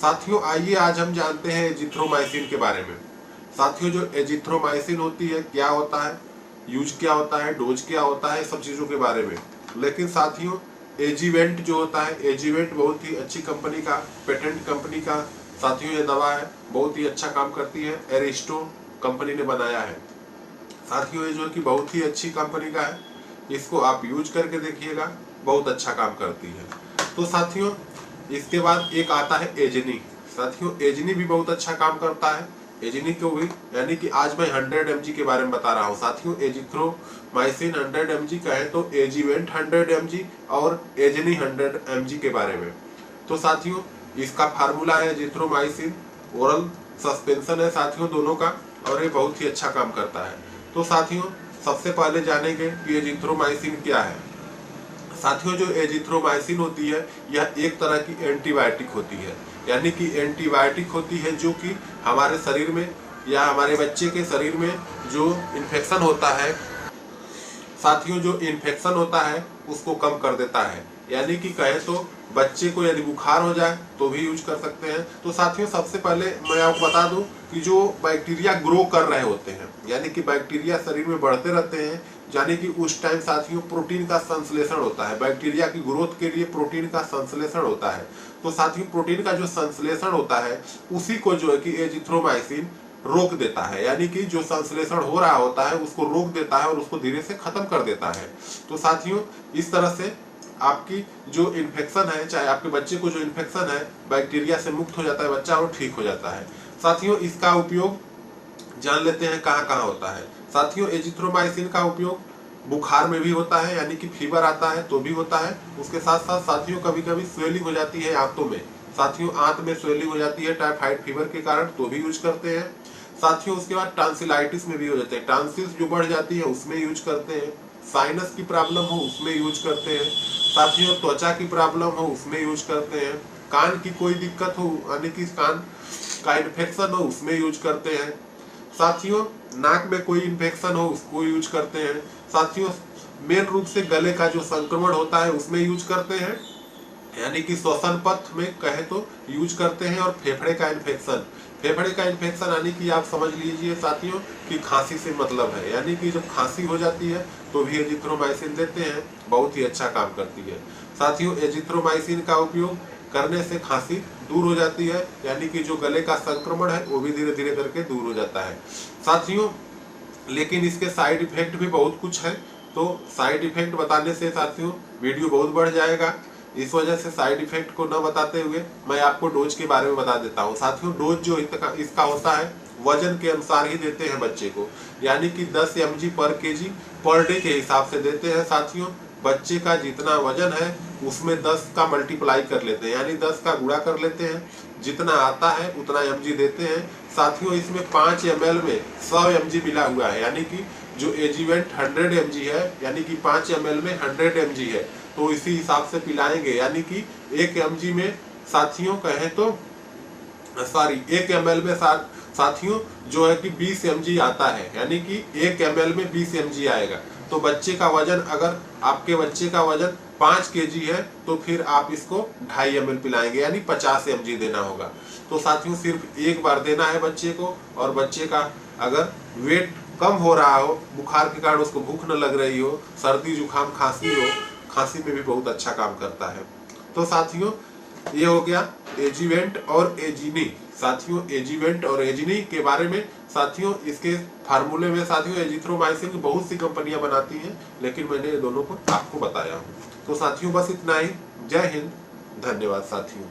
साथियों आइए आज हम जानते हैं एजिथ्रोमाइसिन के बारे में। साथियों जो एजिथ्रोमाइसिन होती है, क्या होता है, यूज क्या होता है, डोज क्या होता है, सब चीज़ों के बारे में। लेकिन साथियों एजीवेंट जो होता है, एजीवेंट बहुत ही अच्छी कंपनी का, पेटेंट कंपनी का साथियों ये दवा है, बहुत ही अच्छा काम करती है। एरिस्टो कंपनी ने बनाया है साथियों। ये जो है कि बहुत ही अच्छी कंपनी का है, इसको आप यूज करके देखिएगा, बहुत अच्छा काम करती है। तो साथियों इसके बाद एक आता है एजनी। साथियों एजनी भी बहुत अच्छा काम करता है। एजनी को भी यानी कि आज मैं 100 mg के बारे में बता रहा हूँ साथियों। एजिथ्रोमाइसिन 100 mg का है, तो एजीवेंट 100 mg और एजनी 100 mg के बारे में। तो साथियों इसका फार्मूला है एजिथ्रोमाइसिन, ओरल सस्पेंशन है साथियों दोनों का, और ये बहुत ही अच्छा काम करता है। तो साथियों सबसे पहले जानेंगे कि एजिथ्रोमाइसिन क्या है। साथियों जो एजिथ्रोमाइसिन होती है यह एक तरह की एंटीबायोटिक होती है, यानी कि एंटीबायोटिक होती है जो कि हमारे शरीर में या हमारे बच्चे के शरीर में जो इन्फेक्शन होता है साथियों, जो इन्फेक्शन होता है उसको कम कर देता है। यानी कि कहें तो बच्चे को यदि बुखार हो जाए तो भी यूज कर सकते हैं। तो साथियों सबसे पहले मैं आपको बता दूं कि जो बैक्टीरिया ग्रो कर रहे होते हैं, यानी कि बैक्टीरिया शरीर में बढ़ते रहते हैं, यानी कि उस टाइम साथियों प्रोटीन का संश्लेषण होता है। बैक्टीरिया की ग्रोथ के लिए प्रोटीन का संश्लेषण होता है। तो साथियों प्रोटीन का जो संश्लेषण होता है उसी को जो है कि एजिथ्रोमाइसिन रोक देता है, यानी कि जो संश्लेषण हो रहा होता है उसको रोक देता है और उसको धीरे से खत्म कर देता है। तो साथियों इस तरह से आपकी जो इन्फेक्शन है, चाहे आपके बच्चे को जो इन्फेक्शन है, बैक्टीरिया से मुक्त हो जाता है बच्चा और ठीक हो जाता है। साथियों इसका उपयोग जान लेते हैं कहाँ कहाँ होता है। साथियों एजिथ्रोमाइसिन का उपयोग बुखार में भी होता है, यानी कि फीवर आता है तो भी होता है। उसके साथ साथ साथियों कभी कभी स्वेलिंग हो जाती है आंतों में, साथियों आंत में स्वेलिंग हो जाती है टाइफाइड फीवर के कारण, तो भी यूज करते हैं। साथियों उसके बाद टांसिलाइटिस में भी हो जाते हैं, टांसिल्स जो बढ़ जाती है उसमें यूज करते हैं। साइनस की प्रॉब्लम हो उसमें यूज करते हैं। साथियों त्वचा की प्रॉब्लम हो उसमें यूज करते हैं। कान की कोई दिक्कत हो, यानी कि कान का इन्फेक्शन हो उसमें यूज करते हैं। साथियों नाक में कोई इन्फेक्शन हो उसको यूज करते हैं। साथियों मेन रूप से गले का जो संक्रमण होता है उसमें यूज करते हैं, यानी कि श्वसन पथ में कहे तो यूज करते हैं। और फेफड़े का इन्फेक्शन, फेफड़े का इन्फेक्शन यानी कि आप समझ लीजिए साथियों कि खांसी से मतलब है, यानी कि जब खांसी हो जाती है तो भी एजिथ्रोमाइसिन देते हैं, बहुत ही अच्छा काम करती है। साथियों एजिथ्रोमाइसिन का उपयोग करने से खांसी दूर हो जाती है, यानी कि जो गले का संक्रमण है वो भी धीरे धीरे करके दूर हो जाता है साथियों। लेकिन इसके साइड इफेक्ट भी बहुत कुछ है, तो साइड इफेक्ट बताने से साथियों वीडियो बहुत बढ़ जाएगा। इस वजह से साइड इफेक्ट को न बताते हुए मैं आपको डोज के बारे में बता देता हूँ। साथियों डोज जो इसका होता है वजन के अनुसार ही देते हैं बच्चे को, यानी कि 10 mg पर kg पर डे के हिसाब से देते हैं साथियों। बच्चे का जितना वजन है उसमें 10 का मल्टीप्लाई कर लेते हैं, यानी 10 का गुणा कर लेते हैं, जितना आता है उतना mg देते हैं साथियों। इसमें 5 ml में 100 mg मिला हुआ है, यानी कि जो एजीवेंट 100 mg है, यानी कि 5 ml में 100 mg है, तो इसी हिसाब से पिलाएंगे। यानी कि 1 mg में साथियों कहें तो सॉरी 1 ml में साथियों जो है कि 20 mg आता है, यानी कि 1 ml में 20 mg आएगा। तो बच्चे का वजन, अगर आपके बच्चे का वजन 5 kg है तो फिर आप इसको 2.5 ml पिलाएंगे, यानी 50 mg देना होगा। तो साथियों सिर्फ एक बार देना है बच्चे को, और बच्चे का अगर वेट कम हो रहा हो, बुखार के कारण उसको भूख न लग रही हो, सर्दी जुकाम खांसी हो, खांसी में भी बहुत अच्छा काम करता है। तो साथियों ये हो गया एजीवेंट और एजीनी। साथियों एजीवेंट और एजीनी के बारे में साथियों, इसके फार्मूले में साथियों एजिथ्रोमाइसिन की बहुत सी कंपनियां बनाती हैं, लेकिन मैंने ये दोनों को आपको बताया हूँ। तो साथियों बस इतना ही। जय हिंद, धन्यवाद साथियों।